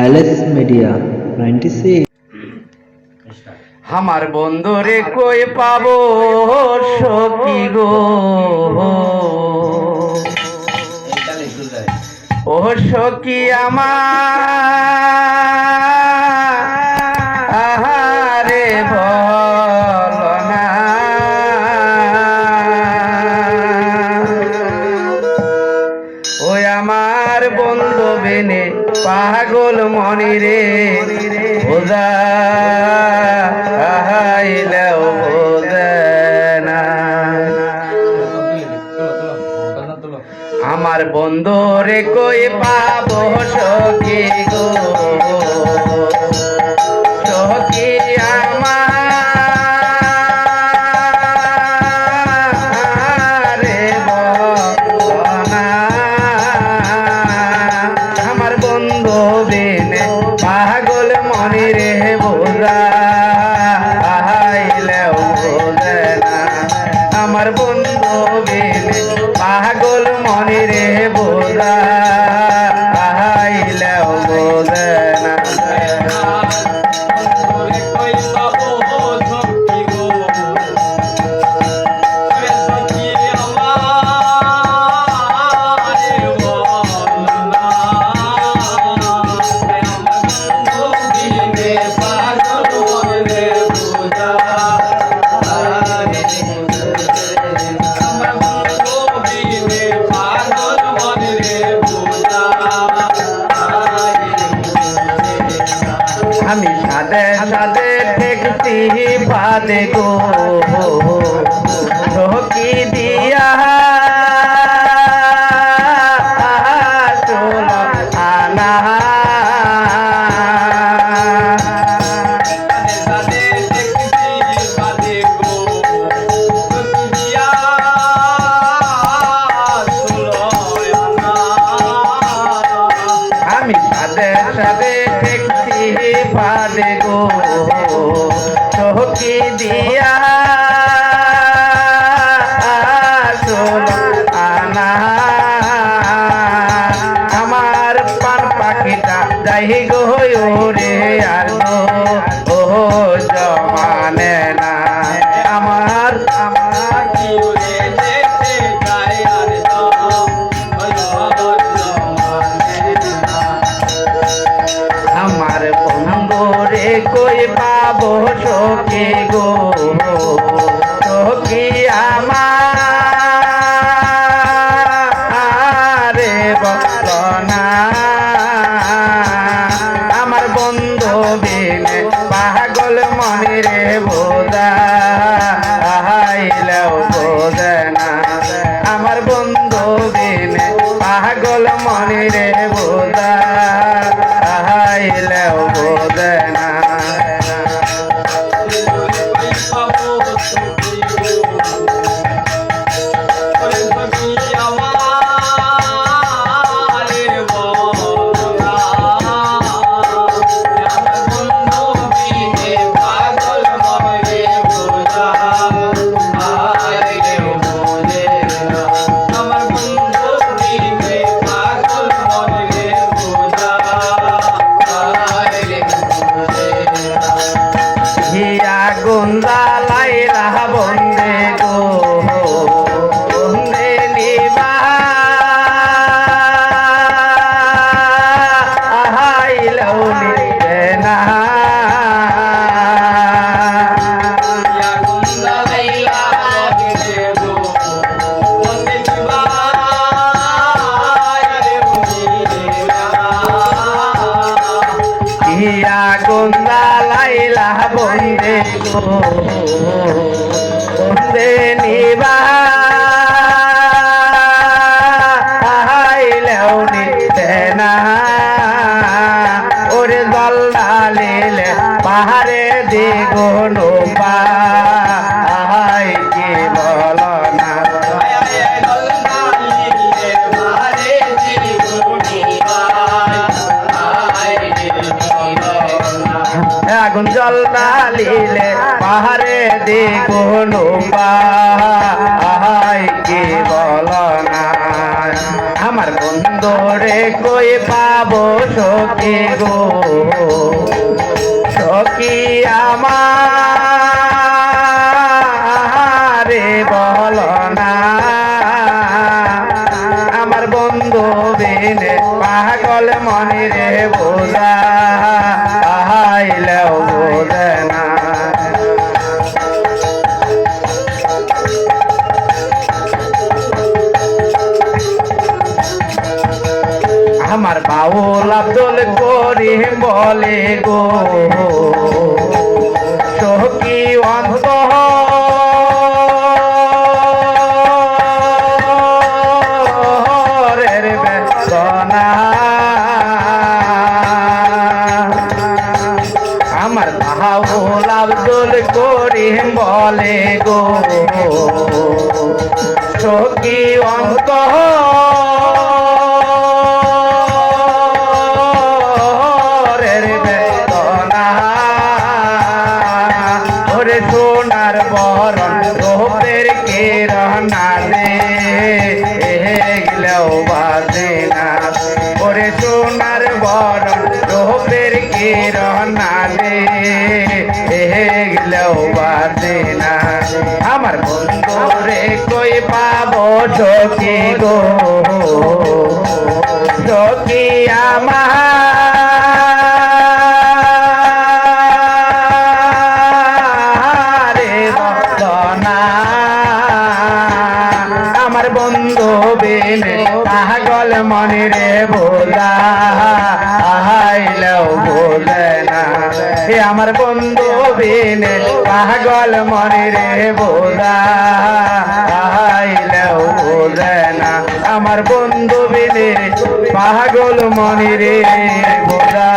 LS media 96। আমার বন্ধুরে কই পাবো সখী গো, ও সখী আমারে বল না, ওই আমার বন্ধু বেনে পাগল মনি রে বোঝা আইলেও বোঝে না। আমার বন্ধু রে কই পাবো সখী গো, সখী আমারে বল না, আমার বন্ধু বিনে পাগল মনি রে বোঝা আইলেও বোঝে না, আমার বন্ধু বিনে পাগল মনি রে বোঝা আইলেও বোঝে না। আমি সাদে সাদে ঠেকছি পাদে গো, সখী দিয়া চল আনা, আমি সাদে সাদে ঠেকছি পাদে গো, সখী দিয়া চল আনা, আমার পান পাখিটা যাই গো রে আর গো, ও জমানে না আমার আমার আমার বন্ধু রে কই পাবো সখী গো, সখী আমারে বল না, আমার বন্ধু বিনে পাগল মনি রে বোঝা আইলেও বোঝে না, আমার বন্ধু বিনে পাগল মনি রে বোঝা আইলেও বোঝে না। গুন্দা লাইলা বন্দে গো, বন্দে নিবা আইলেও নিবে না, ইয়া গুন্দা লাইলা বন্দে গো, বন্দে নিবা আইলেও নিবে না, ওরে দল ডালিলে পাহাড়ে দিগুনো পাই কি বল না, আগুন জল ডালিলে পাহাড়ে দিগুনো পাই কি বল না। আমার বন্ধু রে কই পাবো সখী গো সখী আমারে বলো না আমার বন্ধু বিনে পাগল মনে রে বোঝা আইলেও বোঝে না আমার বাউল আব্দুল করিম বলে গো সখী অন্তরের বেদনা আমার বাউল আব্দুল করিম বলে গো সখী অন্তরের বেদনা ওরে সোনার বরণ রূপের কিরণা রে গেলেও বাজে না ওরে সোনার বরণ রূপের কিরণা রে গেলেও বাজে না আমার বন্ধু রে কই পাবো সখী গো সখী আমারে বলো না আমার বন্ধু বিনে পাগল মনে রে বোঝা আইলেও বোঝে না হে আমার বন্ধু বিনে পাগল মনে রে বোঝা আইলেও বোঝে না আমার বন্ধু বিনে পাগল মনে রে বোঝা